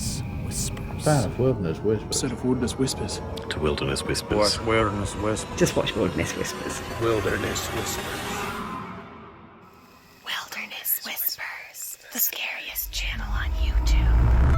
Wilderness Whispers. Fan of Wilderness Whispers. Instead of Wilderness Whispers. To Wilderness Whispers. Watch Wilderness Whispers. Just watch Wilderness Whispers. Wilderness Whispers. Wilderness Whispers, the scariest channel on YouTube.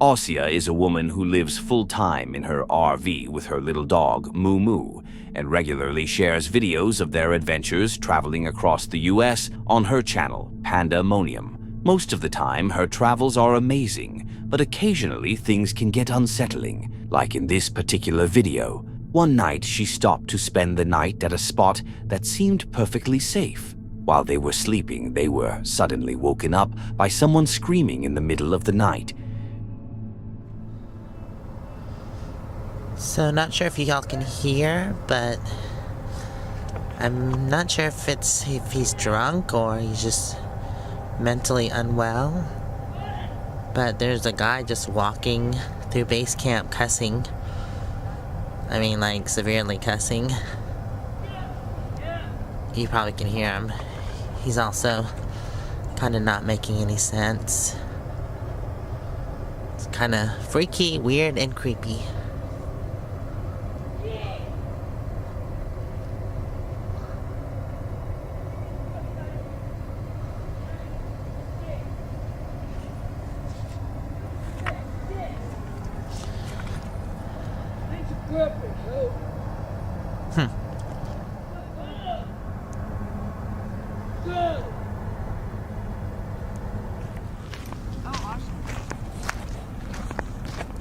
Ausia is a woman who lives full-time in her RV with her little dog, Moo Moo, and regularly shares videos of their adventures traveling across the US on her channel, Pandemonium. Most of the time, her travels are amazing, but occasionally things can get unsettling, like in this particular video. One night, she stopped to spend the night at a spot that seemed perfectly safe. While they were sleeping, they were suddenly woken up by someone screaming in the middle of the night. So not sure if y'all can hear, but I'm not sure if he's drunk or he's just mentally unwell. But there's a guy just walking through base camp cussing. I mean, like, severely cussing. You probably can hear him. He's also kind of not making any sense. It's kind of freaky, weird, and creepy.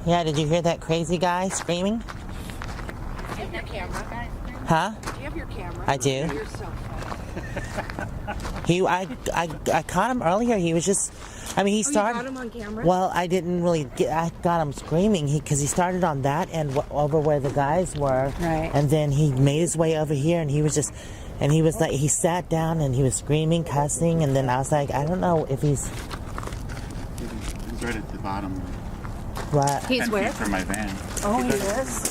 Yeah, did you hear that crazy guy screaming? Do you have your camera? Huh? Do you have your camera? I do. You're so funny. I caught him earlier. He was just, I mean, he started. You got him on camera? Well, I didn't really I got him screaming because he started on that end over where the guys were. Right. And then he made his way over here and he was just, and he was like, he sat down and he was screaming, cussing, and then I was like, I don't know if he's. He's right at the bottom. What? He's 10 where? feet from my van. Oh, he is?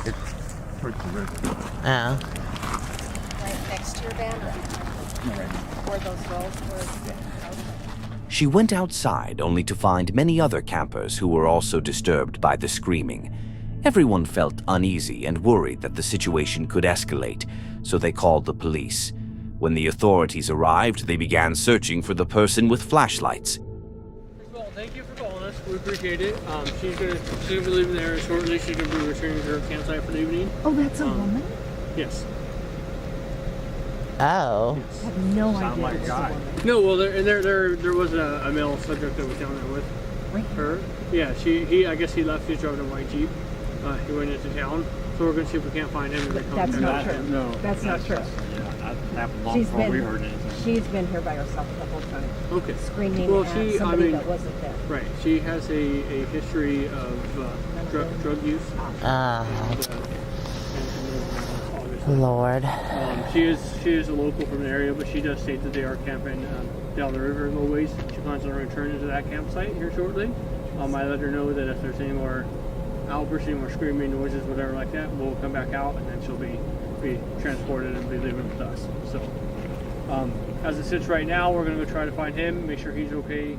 It's towards the river. Oh. Right next to your van? Where those rolls were? She went outside only to find many other campers who were also disturbed by the screaming. Everyone felt uneasy and worried that the situation could escalate, so they called the police. When the authorities arrived, they began searching for the person with flashlights. First of all, thank you for calling us. We appreciate it. She's gonna be leaving there shortly. She's gonna be returning to her campsite for the evening. Oh, that's a woman? Yes. Oh. I have no idea this is a woman. No, well, there was a male subject that was down there with her. Yeah, I guess he left. He's driving a white Jeep. He went into town. So we're gonna see if we can't find him. That's not true. No. That's not true. That happened long before we heard anything. She's been here by herself the whole time. Okay. Screaming at somebody that wasn't there. Right. She has a history of drug use. Lord. She is a local from the area, but she does state that they are camping down the river a little ways. She plans on returning to that campsite here shortly. I let her know that if there's any more outbursts, any more screaming noises, whatever like that, we'll come back out and then she'll be transported and be living with us. So as it sits right now, we're going to go try to find him, make sure he's okay.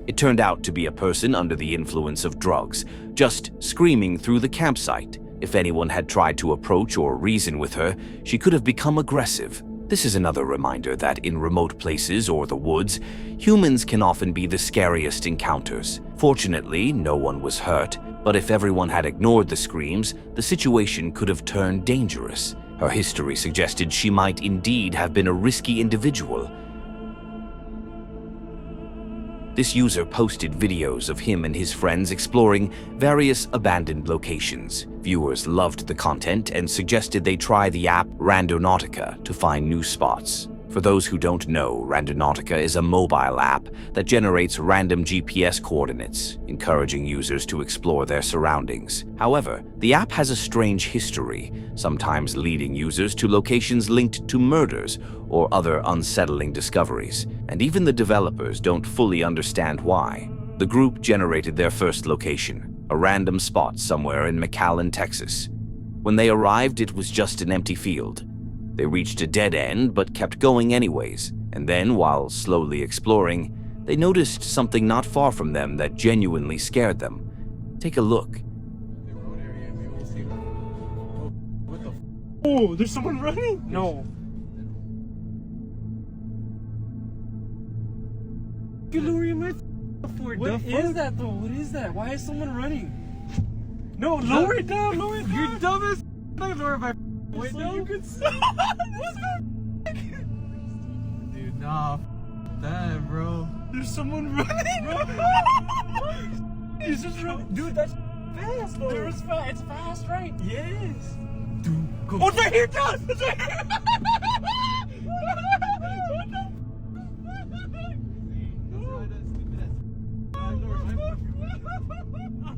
It turned out to be a person under the influence of drugs, just screaming through the campsite. If anyone had tried to approach or reason with her, she could have become aggressive. This is another reminder that in remote places or the woods, humans can often be the scariest encounters. Fortunately, no one was hurt, but if everyone had ignored the screams, the situation could have turned dangerous. Her history suggested she might indeed have been a risky individual. This user posted videos of him and his friends exploring various abandoned locations. Viewers loved the content and suggested they try the app Randonautica to find new spots. For those who don't know, Randonautica is a mobile app that generates random GPS coordinates, encouraging users to explore their surroundings. However, the app has a strange history, sometimes leading users to locations linked to murders or other unsettling discoveries, and even the developers don't fully understand why. The group generated their first location, a random spot somewhere in McAllen, Texas. When they arrived, it was just an empty field. They reached a dead end, but kept going anyways, and then, while slowly exploring, they noticed something not far from them that genuinely scared them. Take a look. Oh, there's someone running? No. You're lowering my for what is that though? What is that? Why is someone running? No, lower it down, lower it down. You're dumb as I lower my window. So you can see. Dude, nah, that, bro. There's someone running. He's just running. Dude, that's fast though. It's fast, right? Yes. Dude, go. Oh, it's right here, John! It's right here!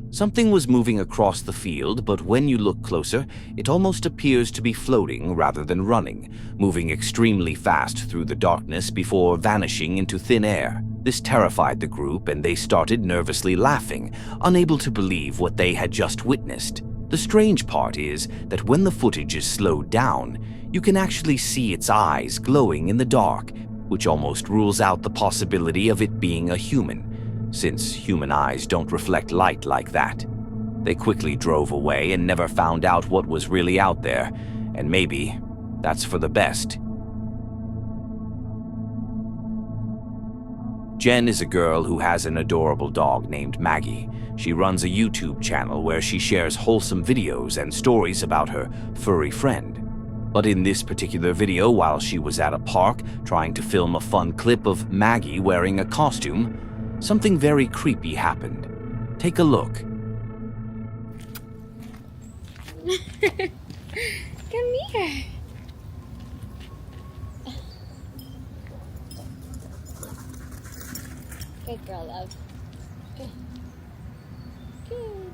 Something was moving across the field, but when you look closer, it almost appears to be floating rather than running, moving extremely fast through the darkness before vanishing into thin air. This terrified the group, and they started nervously laughing, unable to believe what they had just witnessed. The strange part is that when the footage is slowed down, you can actually see its eyes glowing in the dark, which almost rules out the possibility of it being a human, since human eyes don't reflect light like that. They quickly drove away and never found out what was really out there, and maybe that's for the best. Jen is a girl who has an adorable dog named Maggie. She runs a YouTube channel where she shares wholesome videos and stories about her furry friend. But in this particular video, while she was at a park trying to film a fun clip of Maggie wearing a costume, something very creepy happened. Take a look. Come here. Good girl, love. Good. Good.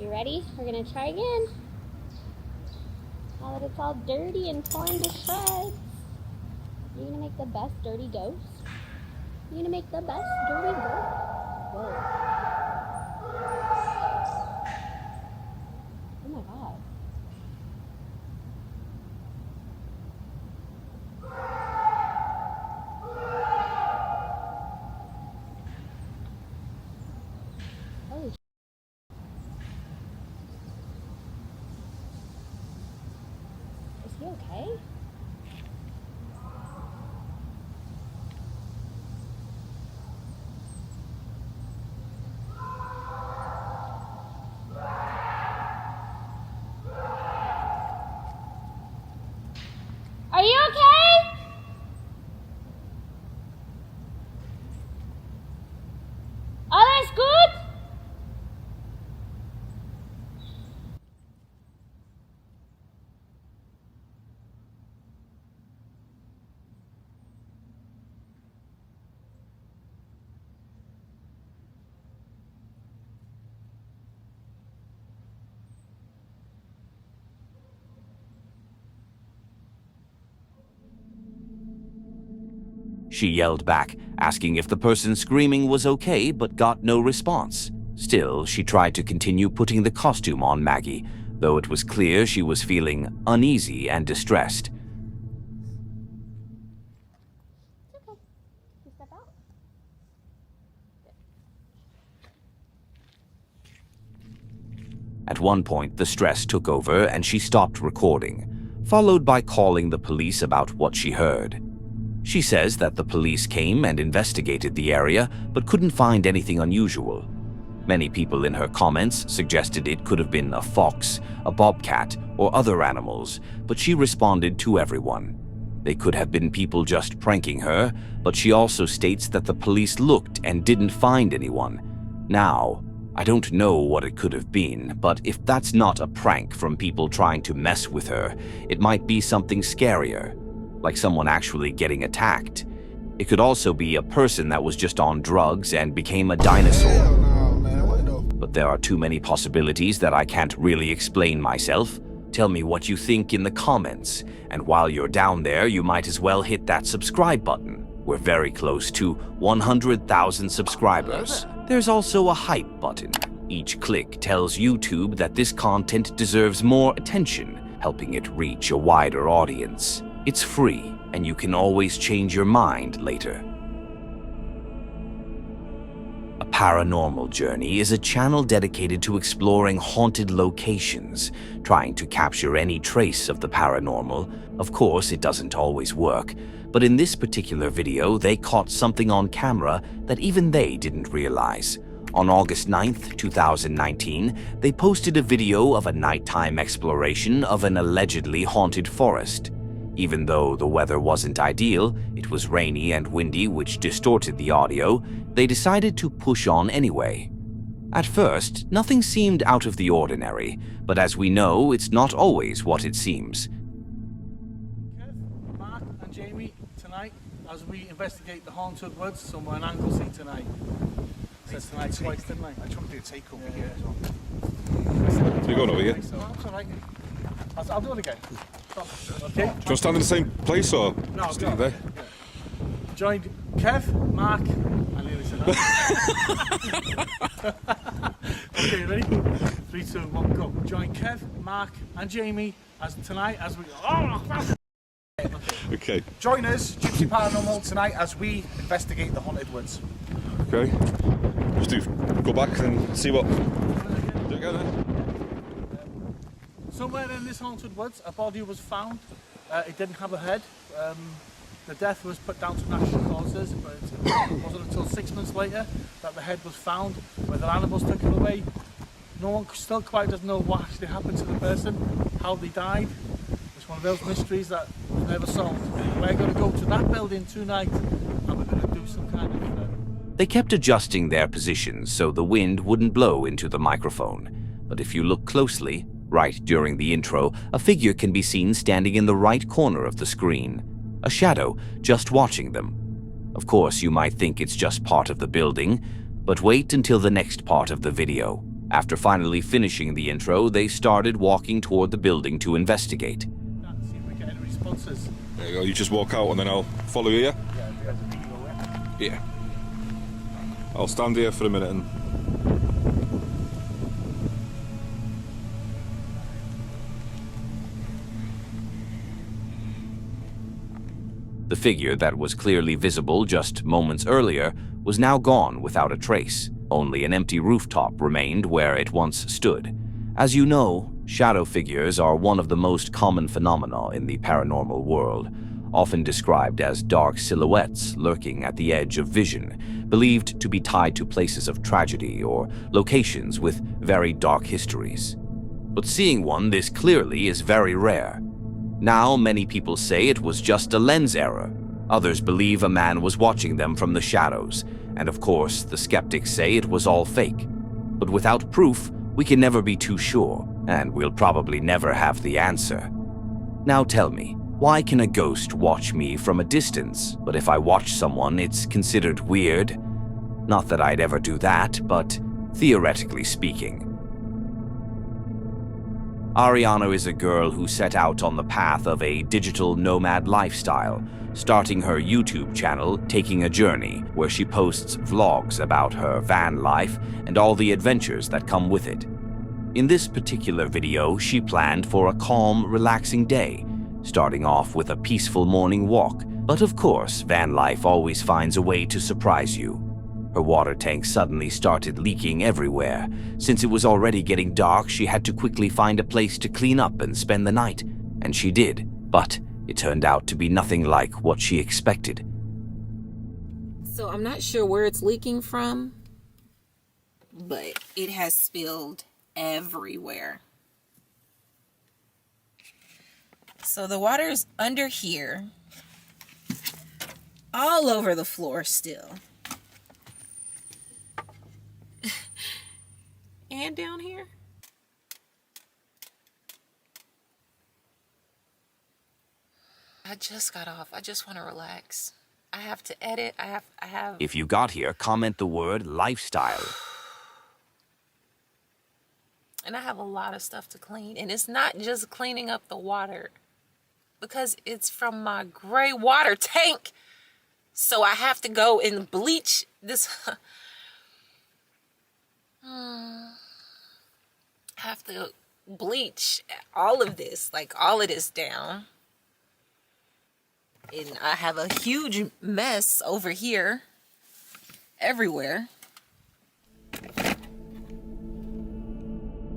You ready? We're gonna try again. Now that it's all dirty and torn to shreds. You're gonna make the best dirty ghost? You're gonna make the best dirty ghost? Whoa. Oh my god. Holy sh**. Is he okay? Are you okay? Alles gut? She yelled back, asking if the person screaming was okay, but got no response. Still, she tried to continue putting the costume on Maggie, though it was clear she was feeling uneasy and distressed. It's okay. You step out. At one point, the stress took over and she stopped recording, followed by calling the police about what she heard. She says that the police came and investigated the area, but couldn't find anything unusual. Many people in her comments suggested it could have been a fox, a bobcat, or other animals, but she responded to everyone. They could have been people just pranking her, but she also states that the police looked and didn't find anyone. Now, I don't know what it could have been, but if that's not a prank from people trying to mess with her, it might be something scarier, like someone actually getting attacked. It could also be a person that was just on drugs and became a dinosaur. But there are too many possibilities that I can't really explain myself. Tell me what you think in the comments, and while you're down there, you might as well hit that subscribe button. We're very close to 100,000 subscribers. There's also a hype button. Each click tells YouTube that this content deserves more attention, helping it reach a wider audience. It's free, and you can always change your mind later. A Paranormal Journey is a channel dedicated to exploring haunted locations, trying to capture any trace of the paranormal. Of course, it doesn't always work, but in this particular video, they caught something on camera that even they didn't realize. On August 9th, 2019, they posted a video of a nighttime exploration of an allegedly haunted forest. Even though the weather wasn't ideal, it was rainy and windy, which distorted the audio, they decided to push on anyway. At first, nothing seemed out of the ordinary, but as we know, it's not always what it seems. Kev, Mark and Jamie tonight, as we investigate the haunted woods, somewhere in Anglesey tonight. Said tonight twice, didn't I? I tried to do a takeover here. So you're going over here? No, that's all right. I'll do it again. Okay. Do you want to stand in the same place or No, stand there? Yeah. Joined Kev, Mark, I nearly said that. Okay, ready? 3, 2, 1, go. Join Kev, Mark, and Jamie as tonight as we. Okay. Join us, Gypsy Paranormal, tonight as we investigate the haunted woods. Okay. Just go back and see what. Do it again then. Somewhere in this haunted woods, a body was found. It didn't have a head. The death was put down to natural causes, but it wasn't until 6 months later that the head was found, whether animals took it away. No one still quite doesn't know what actually happened to the person, how they died. It's one of those mysteries that was never solved. We're going to go to that building tonight, and we're going to do some kind of... They kept adjusting their positions so the wind wouldn't blow into the microphone. But if you look closely, right during the intro, a figure can be seen standing in the right corner of the screen. A shadow just watching them. Of course, you might think it's just part of the building, but wait until the next part of the video. After finally finishing the intro, they started walking toward the building to investigate. See if we get any responses. There you go. You just walk out and then I'll follow you, yeah? Yeah. I'll stand here for a minute and... The figure that was clearly visible just moments earlier was now gone without a trace. Only an empty rooftop remained where it once stood. As you know, shadow figures are one of the most common phenomena in the paranormal world, often described as dark silhouettes lurking at the edge of vision, believed to be tied to places of tragedy or locations with very dark histories. But seeing one this clearly is very rare. Now, many people say it was just a lens error. Others believe a man was watching them from the shadows. And of course, the skeptics say it was all fake. But without proof, we can never be too sure, and we'll probably never have the answer. Now tell me, why can a ghost watch me from a distance, but if I watch someone, it's considered weird? Not that I'd ever do that, but theoretically speaking. Ariana is a girl who set out on the path of a digital nomad lifestyle, starting her YouTube channel, Taking a Journey, where she posts vlogs about her van life and all the adventures that come with it. In this particular video, she planned for a calm, relaxing day, starting off with a peaceful morning walk. But of course, van life always finds a way to surprise you. Her water tank suddenly started leaking everywhere. Since it was already getting dark, she had to quickly find a place to clean up and spend the night. And she did, but it turned out to be nothing like what she expected. So I'm not sure where it's leaking from, but it has spilled everywhere. So the water is under here, all over the floor still. And down here. I just got off. I just want to relax. I have to edit. I have. If you got here, comment the word lifestyle. And I have a lot of stuff to clean. And it's not just cleaning up the water, because it's from my gray water tank. So I have to go and bleach this. I have to bleach all of this, like all of this down. And I have a huge mess over here, everywhere.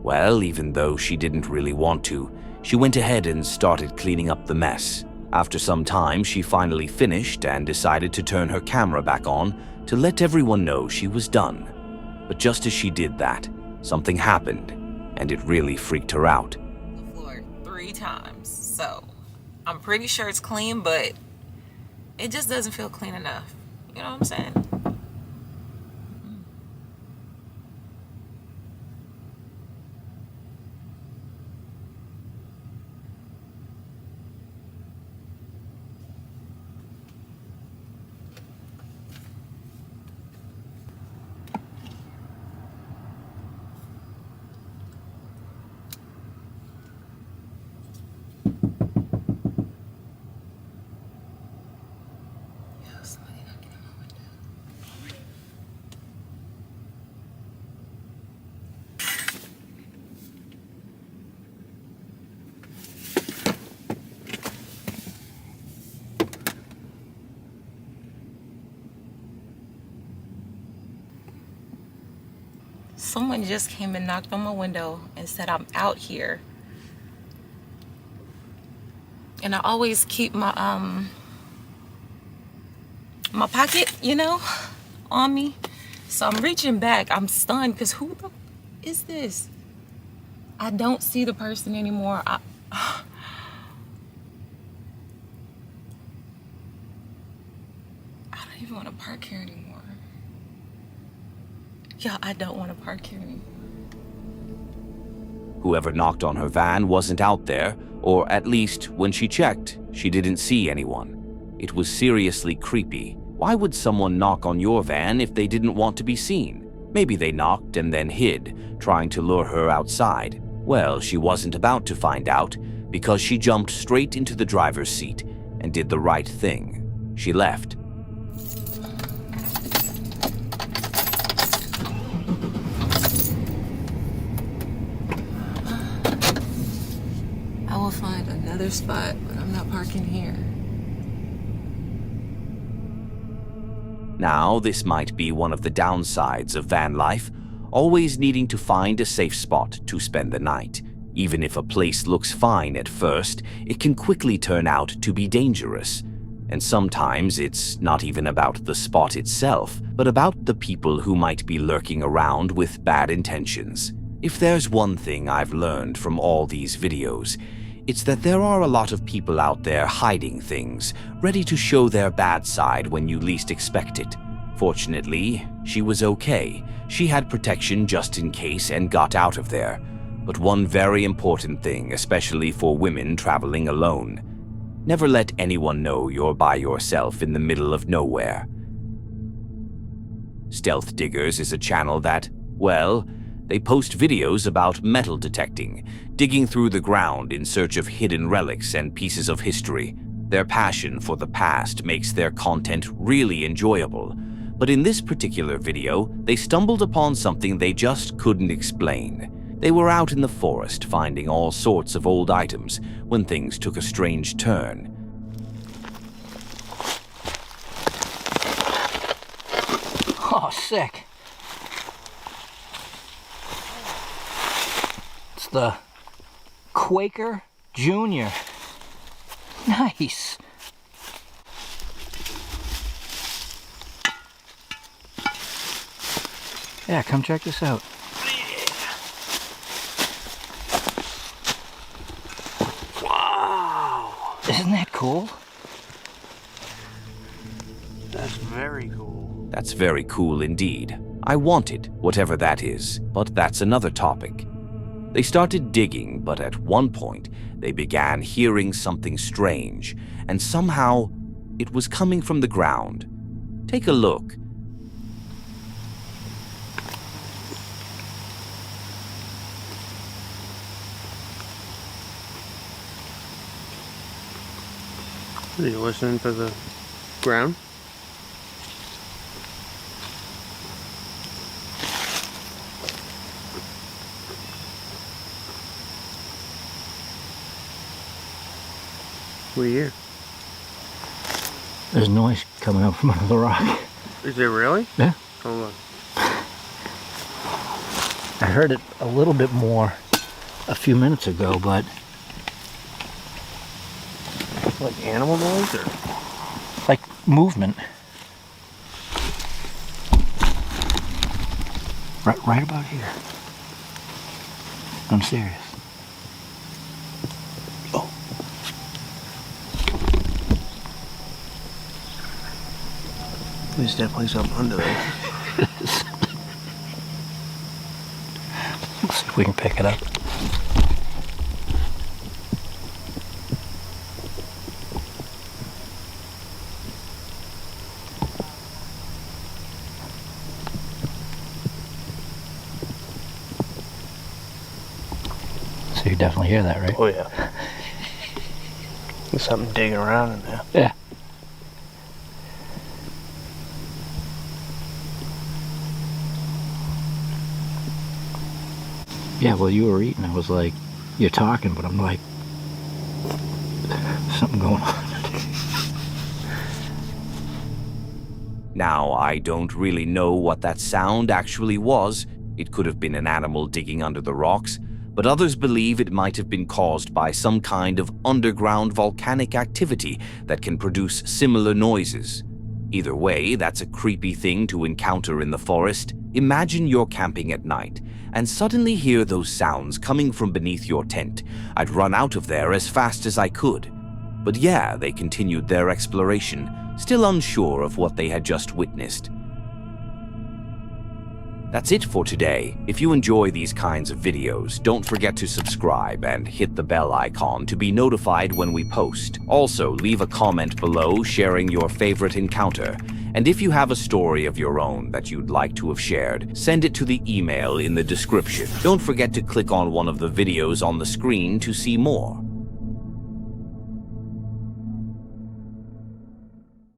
Well, even though she didn't really want to, she went ahead and started cleaning up the mess. After some time, she finally finished and decided to turn her camera back on to let everyone know she was done. But just as she did that, something happened, and it really freaked her out. The floor 3 times, so I'm pretty sure it's clean, but it just doesn't feel clean enough. You know what I'm saying? Someone just came and knocked on my window and said I'm out here. And I always keep my my pocket, you know, on me. So I'm reaching back. I'm stunned because who the is this? I don't see the person anymore. I don't even want to park here anymore. Yeah, I don't want to park here anymore. Whoever knocked on her van wasn't out there, or at least when she checked, she didn't see anyone. It was seriously creepy. Why would someone knock on your van if they didn't want to be seen? Maybe they knocked and then hid, trying to lure her outside. Well, she wasn't about to find out, because she jumped straight into the driver's seat and did the right thing. She left. I will find another spot, but I'm not parking here. Now, this might be one of the downsides of van life, always needing to find a safe spot to spend the night. Even if a place looks fine at first, it can quickly turn out to be dangerous. And sometimes it's not even about the spot itself, but about the people who might be lurking around with bad intentions. If there's one thing I've learned from all these videos, it's that there are a lot of people out there hiding things, ready to show their bad side when you least expect it. Fortunately, she was okay. She had protection just in case and got out of there. But one very important thing, especially for women traveling alone: never let anyone know you're by yourself in the middle of nowhere. Stealth Diggers is a channel that, well, they post videos about metal detecting, digging through the ground in search of hidden relics and pieces of history. Their passion for the past makes their content really enjoyable, but in this particular video, they stumbled upon something they just couldn't explain. They were out in the forest finding all sorts of old items when things took a strange turn. Oh, sick. It's the Quaker Jr. Nice. Yeah, come check this out. Wow. Isn't that cool? That's very cool. That's very cool indeed. I want it, whatever that is, but that's another topic. They started digging, but at one point, they began hearing something strange, and somehow, it was coming from the ground. Take a look. Are you listening to the ground? What do you hear? There's noise coming up from under the rock. Is there really? Yeah. Hold on. I heard it a little bit more a few minutes ago, but Like animal noise or? like movement. Right about here. I'm serious. Oh. There's definitely something under there. Let's see if we can pick it up. So you definitely hear that, right? Oh yeah. There's something digging around in there. Yeah. Yeah, well, you were eating. I was like, you're talking, but I'm like, something going on. Now, I don't really know what that sound actually was. It could have been an animal digging under the rocks, but others believe it might have been caused by some kind of underground volcanic activity that can produce similar noises. Either way, that's a creepy thing to encounter in the forest. Imagine you're camping at night and suddenly hear those sounds coming from beneath your tent. I'd run out of there as fast as I could. But yeah, they continued their exploration, still unsure of what they had just witnessed. That's it for today. If you enjoy these kinds of videos, don't forget to subscribe and hit the bell icon to be notified when we post. Also, leave a comment below sharing your favorite encounter. And if you have a story of your own that you'd like to have shared, send it to the email in the description. Don't forget to click on one of the videos on the screen to see more.